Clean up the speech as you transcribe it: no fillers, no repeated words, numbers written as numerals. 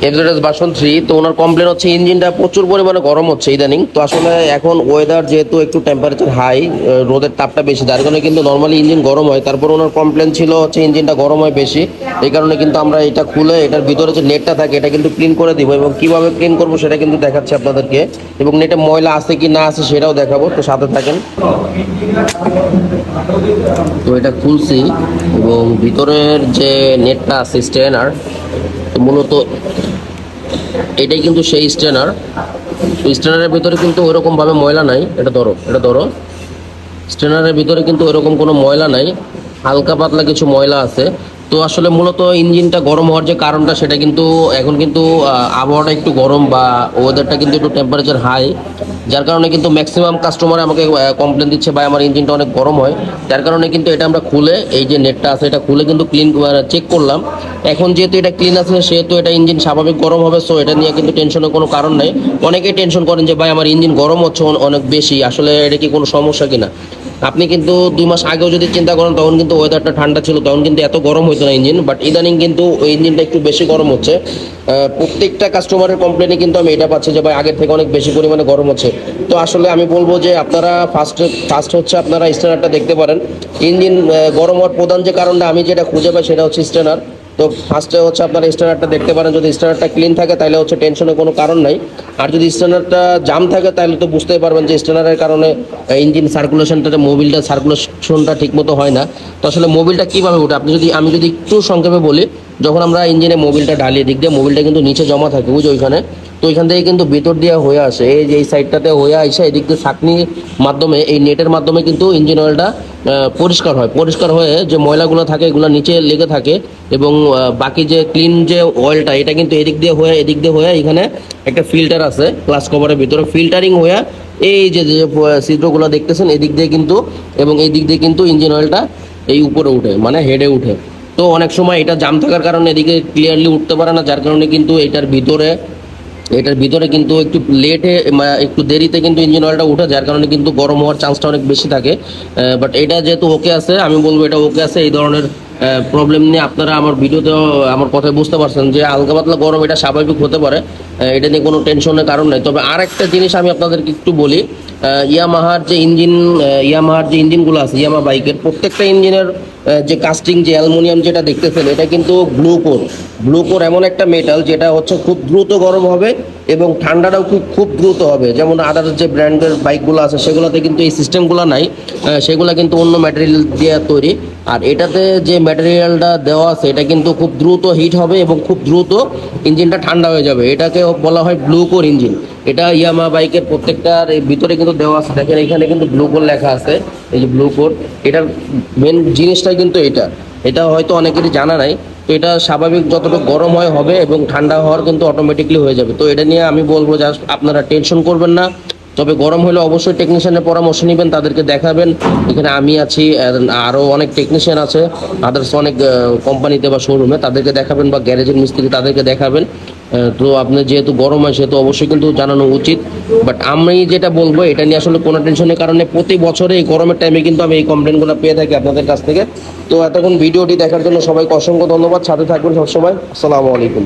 FZS version 3। তো ওনার complain হচ্ছে ইঞ্জিনটা প্রচুর পরিমাণে গরম হচ্ছে ইদানিং। তো আসলে এখন ওয়েদার যেহেতু একটু টেম্পারেচার হাই, রোদের তাপটা বেশি, যার কারণে কিন্তু নর্মালি ইঞ্জিন গরম হয়। তারপর ওনার কমপ্লেন ছিল হচ্ছে ইঞ্জিনটা গরম হয় বেশি। এই কারণে কিন্তু আমরা এটা খুলে এটার ভিতরে যে নেটটা থাকে এটা কিন্তু ক্লিন করে দিব, এবং কিভাবে ক্লিন করবো সেটা কিন্তু দেখাচ্ছি আপনাদেরকে, এবং নেটে ময়লা আছে কি না আছে সেটাও দেখাবো। তো সাথে থাকেন। তো এটা খুলছি এবং ভিতরের যে নেটটা আছে স্ট্রেনার, মূলত এটাই কিন্তু সেই স্ট্রেনার। তো স্ট্রেনারের ভিতরে কিন্তু ওইরকম ভাবে ময়লা নাই। এটা ধরো স্ট্রেনারের ভিতরে কিন্তু ওইরকম কোনো ময়লা নাই, হালকা পাতলা কিছু ময়লা আছে। তো আসলে মূলত ইঞ্জিনটা গরম হওয়ার যে কারণটা সেটা কিন্তু এখন কিন্তু আবহাওয়াটা একটু গরম বা ওয়েদারটা কিন্তু একটু টেম্পারেচার হাই, যার কারণে কিন্তু ম্যাক্সিমাম কাস্টমার আমাকে কমপ্লেন দিচ্ছে ভাই আমার ইঞ্জিনটা অনেক গরম হয়। যার কারণে কিন্তু এটা আমরা খুলে এই যে নেটটা আছে এটা খুলে কিন্তু ক্লিন চেক করলাম। এখন যেহেতু এটা ক্লিন আছে সেহেতু এটা ইঞ্জিন স্বাভাবিক গরম হবে। সো এটা নিয়ে কিন্তু টেনশনের কোনো কারণ নাই। অনেকেই টেনশন করেন যে ভাই আমার ইঞ্জিন গরম হচ্ছে অনেক বেশি, আসলে এটা কি কোনো সমস্যা কিনা। আপনি কিন্তু 2 মাস আগেও যদি চিন্তা করেন তখন কিন্তু ওয়েদারটা ঠান্ডা ছিল, তখন কিন্তু এত গরম হতো না ইঞ্জিন। বাট ইদানিং কিন্তু ওই ইঞ্জিনটা একটু বেশি গরম হচ্ছে। প্রত্যেকটা কাস্টমারের কমপ্লেনে কিন্তু আমি এটা পাচ্ছি যে ভাই আগের থেকে অনেক বেশি পরিমাণে গরম হচ্ছে। তো আসলে আমি বলবো যে আপনারা ফার্স্ট হচ্ছে আপনারা স্ট্যান্ডারটা দেখতে পারেন। ইঞ্জিন গরম হওয়ার প্রধান যে কারণটা আমি যেটা খুঁজে পাই সেটা হচ্ছে স্ট্যান্ডার। তো ফার্স্টে হচ্ছে আপনারা স্ট্যান্ডারটা দেখতে পারেন। যদি স্ট্যান্ডারটা ক্লিন থাকে তাহলে হচ্ছে টেনশনের কোনো কারণ নাই। আর যদি স্ট্যান্ডারটা জাম থাকে তাহলে তো বুঝতেই পারবেন যে স্ট্যান্ডারের কারণে ইঞ্জিন সার্কুলেশনটা, মোবিলটা সার্কুলেশনটা ঠিকমতো হয় না। তো আসলে মোবিলটা কীভাবে ওঠে আমি যদি একটু সংক্ষেপে বলি, যখন আমরা ইঞ্জিনে মোবিলটা ঢালি দিক দিয়ে মোবিলটা কিন্তু নিচে জমা থাকে বুঝো ওইখানে। তো ওইখান থেকে কিন্তু ভিতর দিয়ে হয়ে আসে, এই যে এই সাইডটাতে হয়ে আসে এদিক দিয়ে ছাঁকনির মাধ্যমে, এই নেটের মাধ্যমে কিন্তু ইঞ্জিন অয়েলটা পরিষ্কার হয়ে যে ময়লাগুলো থাকে এগুলো নিচে লেগে থাকে। এবং বাকি যে ক্লিন যে অয়েলটা এটা কিন্তু এদিক দিয়ে হয়ে এখানে একটা ফিল্টার আছে গ্লাস কভারের ভিতরে, ফিল্টারিং হয়ে এই যে ছিদ্রগুলো দেখতেছেন এদিক দিয়ে কিন্তু, এবং এই দিক দিয়ে কিন্তু ইঞ্জিন অয়েলটা এই উপরে উঠে, মানে হেডে উঠে। তো অনেক সময় এটা জাম থাকার কারণে এদিকে ক্লিয়ারলি উঠতে পারে না, যার কারণে কিন্তু এটার ভিতরে কিন্তু একটু লেটে, একটু দেরিতে কিন্তু ইঞ্জিন অয়েলটা উঠে, যার কারণে কিন্তু গরম হওয়ার চান্সটা অনেক বেশি থাকে। বাট এটা যেহেতু ওকে আছে, আমি বলবো এটা ওকে আছে। এই ধরনের প্রবলেম নিয়ে আপনারা আমার ভিডিওতেও আমার কথায় বুঝতে পারছেন যে হালকা পাতলা গরম এটা স্বাভাবিক হতে পারে, এটা নিয়ে কোনো টেনশনের কারণ নেই। তবে আর একটা জিনিস আমি আপনাদেরকে একটু বলি, ইয়ামাহার যে ইঞ্জিনগুলো আছে, ইয়ামাহা বাইকের প্রত্যেকটা ইঞ্জিনের যে কাস্টিং যে অ্যালুমিনিয়াম যেটা দেখতেছেন এটা কিন্তু ব্লু কোর এমন একটা মেটাল যেটা হচ্ছে খুব দ্রুত গরম হবে এবং ঠান্ডাটাও খুব দ্রুত হবে। যেমন আদার্স যে ব্র্যান্ডের বাইকগুলো আছে সেগুলোতে কিন্তু এই সিস্টেমগুলো নাই, সেগুলো কিন্তু অন্য ম্যাটেরিয়াল দিয়ে তৈরি। আর এটাতে যে ম্যাটেরিয়ালটা দেওয়া আছে এটা কিন্তু খুব দ্রুত হিট হবে এবং খুব দ্রুত ইঞ্জিনটা ঠান্ডা হয়ে যাবে। এটাকে বলা হয় ব্লু কোর ইঞ্জিন। এটা ইয়ামাহা বাইকের প্রত্যেকটার ভিতরে কিন্তু দেওয়া আছে, দেখেন এখানে কিন্তু ব্লু কোর লেখা আছে, এই যে ব্লু কোর। এটার মেন জিনিসটাই কিন্তু এটা হয়তো অনেকেরই জানা নাই। তো এটা স্বাভাবিক যতটুকু গরম হবে এবং ঠান্ডা হওয়ার কিন্তু অটোমেটিকলি হয়ে যাবে। তো এটা নিয়ে আমি বলবো জাস্ট আপনারা টেনশন করবেন না। তবে গরম হলে অবশ্যই টেকনিশিয়ানের পরামর্শ নেবেন, তাদেরকে দেখাবেন। এখানে আমি আছি, আরও অনেক টেকনিশিয়ান আছে আদার্স অনেক কোম্পানিতে বা শোরুমে, তাদেরকে দেখাবেন, বা গ্যারেজের মিস্ত্রি তাদেরকে দেখাবেন। তো আপনার যেহেতু গরম হয় সেহেতু অবশ্যই কিন্তু জানানো উচিত। বাট আমি যেটা বলবো এটা নিয়ে আসলে কোনো টেনশনের কারণে প্রতি বছরে এই গরমের টাইমে কিন্তু আমি এই কমপ্লেনগুলো পেয়ে থাকি আপনাদের কাছ থেকে। তো এতক্ষণ ভিডিওটি দেখার জন্য সবাইকে অসংখ্য ধন্যবাদ। সাথে থাকবেন সবসময়। আসসালামু আলাইকুম।